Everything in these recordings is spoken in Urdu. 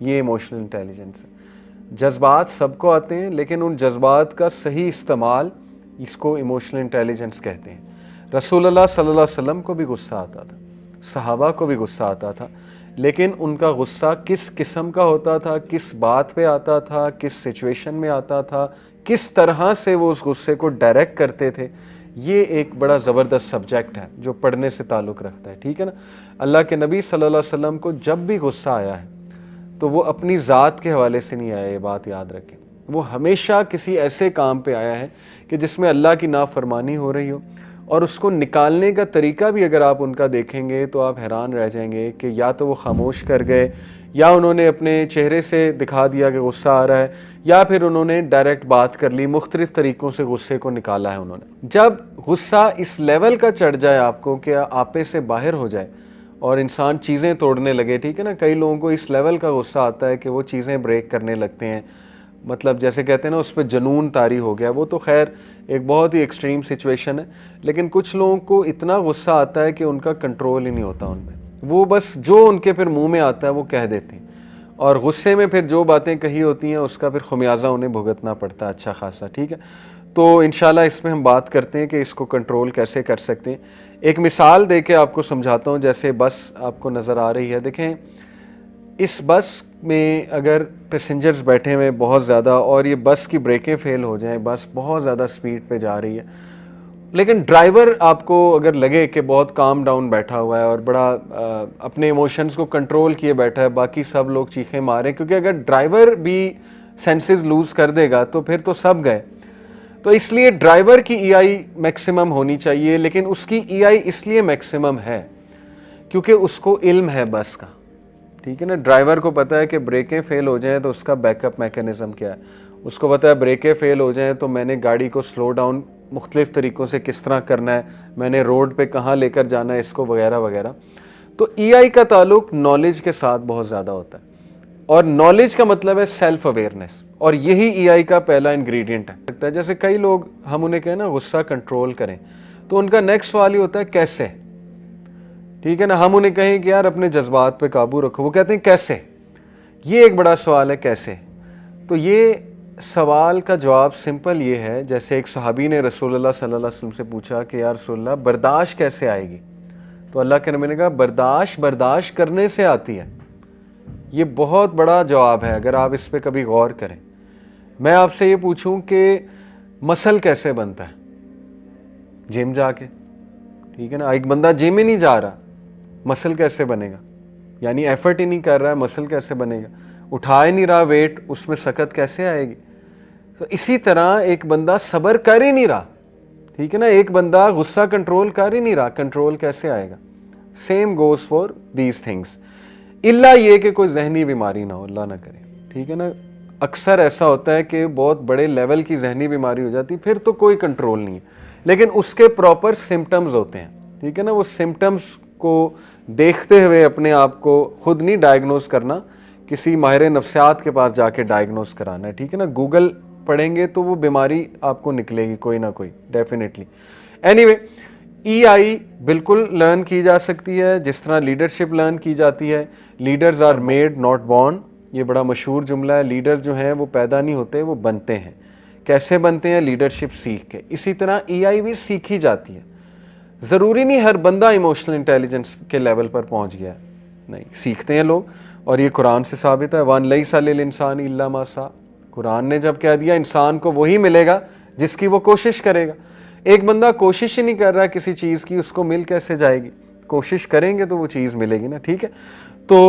یہ ایموشنل انٹیلیجنس ہے۔ جذبات سب کو آتے ہیں لیکن ان جذبات کا صحیح استعمال، اس کو ایموشنل انٹیلیجنس کہتے ہیں۔ رسول اللہ صلی اللہ علیہ وسلم کو بھی غصہ آتا تھا، صحابہ کو بھی غصہ آتا تھا، لیکن ان کا غصہ کس قسم کا ہوتا تھا، کس بات پہ آتا تھا، کس سچویشن میں آتا تھا، کس طرح سے وہ اس غصے کو ڈائریکٹ کرتے تھے، یہ ایک بڑا زبردست سبجیکٹ ہے جو پڑھنے سے تعلق رکھتا ہے، ٹھیک ہے نا۔ اللہ کے نبی صلی اللہ علیہ وسلم کو جب بھی غصہ آیا ہے تو وہ اپنی ذات کے حوالے سے نہیں آیا، یہ بات یاد رکھیں، وہ ہمیشہ کسی ایسے کام پہ آیا ہے کہ جس میں اللہ کی نافرمانی ہو رہی ہو، اور اس کو نکالنے کا طریقہ بھی اگر آپ ان کا دیکھیں گے تو آپ حیران رہ جائیں گے کہ یا تو وہ خاموش کر گئے، یا انہوں نے اپنے چہرے سے دکھا دیا کہ غصہ آ رہا ہے، یا پھر انہوں نے ڈائریکٹ بات کر لی، مختلف طریقوں سے غصے کو نکالا ہے انہوں نے۔ جب غصہ اس لیول کا چڑھ جائے آپ کو کہ آپے سے باہر ہو جائے اور انسان چیزیں توڑنے لگے، ٹھیک ہے نا، کئی لوگوں کو اس لیول کا غصہ آتا ہے کہ وہ چیزیں بریک کرنے لگتے ہیں، مطلب جیسے کہتے ہیں نا اس پہ جنون طاری ہو گیا، وہ تو خیر ایک بہت ہی ایکسٹریم سچویشن ہے، لیکن کچھ لوگوں کو اتنا غصہ آتا ہے کہ ان کا کنٹرول ہی نہیں ہوتا ان میں، وہ بس جو ان کے پھر منہ میں آتا ہے وہ کہہ دیتے ہیں، اور غصے میں پھر جو باتیں کہی ہوتی ہیں اس کا پھر خمیازہ انہیں بھگتنا پڑتا ہے اچھا خاصا، ٹھیک ہے۔ تو انشاءاللہ اس میں ہم بات کرتے ہیں کہ اس کو کنٹرول کیسے کر سکتے ہیں۔ ایک مثال دے کے آپ کو سمجھاتا ہوں، جیسے بس آپ کو نظر آ رہی ہے، دیکھیں اس بس میں اگر پیسنجرز بیٹھے ہوئے بہت زیادہ اور یہ بس کی بریکیں فیل ہو جائیں، بس بہت زیادہ سپیڈ پہ جا رہی ہے، لیکن ڈرائیور آپ کو اگر لگے کہ بہت کام ڈاؤن بیٹھا ہوا ہے اور بڑا اپنے ایموشنز کو کنٹرول کیے بیٹھا ہے، باقی سب لوگ چیخیں ماریں، کیونکہ اگر ڈرائیور بھی سینسز لوز کر دے گا تو پھر تو سب گئے، تو اس لیے ڈرائیور کی ای آئی میکسیمم ہونی چاہیے، لیکن اس کی ای آئی اس لیے میکسیمم ہے کیونکہ اس کو علم ہے بس کا، ٹھیک ہے نا۔ ڈرائیور کو پتہ ہے کہ بریکیں فیل ہو جائیں تو اس کا بیک اپ میکینزم کیا ہے، اس کو پتہ ہے بریکیں فیل ہو جائیں تو میں نے گاڑی کو سلو ڈاؤن مختلف طریقوں سے کس طرح کرنا ہے، میں نے روڈ پہ کہاں لے کر جانا ہے اس کو، وغیرہ وغیرہ۔ تو ای آئی کا تعلق نالج کے ساتھ بہت زیادہ ہوتا ہے، اور نالج کا مطلب ہے سیلف اویئرنیس، اور یہی ای آئی کا پہلا انگریڈینٹ ہے۔ جیسے کئی لوگ ہم انہیں کہیں نا غصہ کنٹرول کریں، تو ان کا نیکسٹ سوال ہی ہوتا ہے کیسے، ٹھیک ہے نا۔ ہم انہیں کہیں کہ یار اپنے جذبات پہ قابو رکھو، وہ کہتے ہیں کیسے، یہ ایک بڑا سوال ہے کیسے۔ تو یہ سوال کا جواب سمپل یہ ہے، جیسے ایک صحابی نے رسول اللہ صلی اللہ علیہ وسلم سے پوچھا کہ یا رسول اللہ برداشت کیسے آئے گی، تو اللہ کے نبی نے کہا برداشت کرنے سے آتی ہے۔ یہ بہت بڑا جواب ہے اگر آپ اس پہ کبھی غور کریں۔ میں آپ سے یہ پوچھوں کہ مسل کیسے بنتا ہے، جم جا کے، ٹھیک ہے نا۔ ایک بندہ جم ہی نہیں جا رہا، مسل کیسے بنے گا، یعنی ایفرٹ ہی نہیں کر رہا ہے، مسل کیسے بنے گا، اٹھا ہی نہیں رہا ویٹ، اس میں سکت کیسے آئے گی۔ تو اسی طرح ایک بندہ صبر کر ہی نہیں رہا، ٹھیک ہے نا، ایک بندہ غصہ کنٹرول کر ہی نہیں رہا، کنٹرول کیسے آئے گا۔ Same goes for these things, اللہ یہ کہ کوئی ذہنی بیماری نہ ہو، اللہ نہ کرے، ٹھیک ہے نا۔ اکثر ایسا ہوتا ہے کہ بہت بڑے لیول کی ذہنی بیماری ہو جاتی، پھر تو کوئی کنٹرول نہیں ہے، لیکن اس کے پراپر سمٹمز ہوتے ہیں، ٹھیک ہے نا۔ وہ سمٹمز کو دیکھتے ہوئے اپنے آپ کو خود نہیں ڈائگنوز کرنا، کسی ماہر نفسیات کے پاس جا کے ڈائگنوز کرانا ہے، ٹھیک ہے نا۔ گوگل پڑھیں گے تو وہ بیماری آپ کو نکلے گی کوئی نہ کوئی، ڈیفینیٹلی۔ اینی وے، ای آئی بالکل لرن کی جا سکتی ہے، جس طرح لیڈرشپ لرن کی جاتی ہے۔ Leaders are made not born, یہ بڑا مشہور جملہ ہے۔ لیڈر جو ہیں وہ پیدا نہیں ہوتے، وہ بنتے ہیں۔ کیسے بنتے ہیں؟ لیڈرشپ سیکھ کے۔ اسی طرح ای آئی بھی سیکھی جاتی ہے، ضروری نہیں ہر بندہ ایموشنل انٹیلیجنس کے لیول پر پہنچ گیا ہے، نہیں، سیکھتے ہیں لوگ، اور یہ قرآن سے ثابت ہے، وَأَن لَيْسَ لِلْإِنسَانِ إِلَّا مَا سَعَىٰ۔ قرآن نے جب کہہ دیا انسان کو وہی ملے گا جس کی وہ کوشش کرے گا۔ ایک بندہ کوشش ہی نہیں کر رہا کسی چیز کی، اس کو مل کیسے جائے گی؟ کوشش کریں گے تو وہ چیز ملے گی نا، ٹھیک ہے۔ تو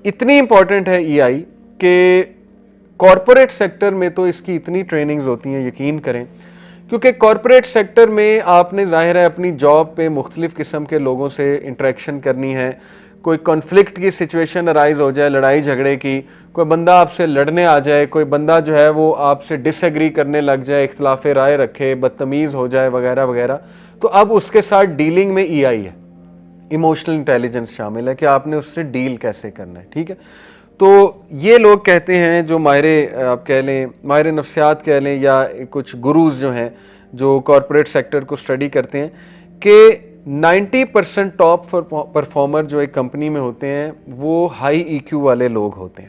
اتنی امپورٹنٹ ہے ای آئی کہ کارپوریٹ سیکٹر میں تو اس کی اتنی ٹریننگز ہوتی ہیں، یقین کریں، کیونکہ کارپوریٹ سیکٹر میں آپ نے ظاہر ہے اپنی جاب پہ مختلف قسم کے لوگوں سے انٹریکشن کرنی ہے، کوئی کنفلکٹ کی سچویشن ارائز ہو جائے، لڑائی جھگڑے کی، کوئی بندہ آپ سے لڑنے آ جائے، کوئی بندہ جو ہے وہ آپ سے ڈس ایگری کرنے لگ جائے، اختلاف رائے رکھے، بدتمیز ہو جائے، وغیرہ وغیرہ، تو اب اس کے ساتھ ڈیلنگ میں ای آئی ہے، ایموشنل انٹیلیجنس شامل ہے کہ آپ نے اس سے ڈیل کیسے کرنا ہے، ٹھیک ہے۔ تو یہ لوگ کہتے ہیں جو ماہر آپ کہہ لیں، ماہر نفسیات کہہ لیں، یا کچھ گروز جو ہیں جو کارپوریٹ سیکٹر کو اسٹڈی کرتے ہیں، کہ 90% ٹاپ پرفارمر جو ایک کمپنی میں ہوتے ہیں وہ ہائی ای کیو والے لوگ ہوتے ہیں۔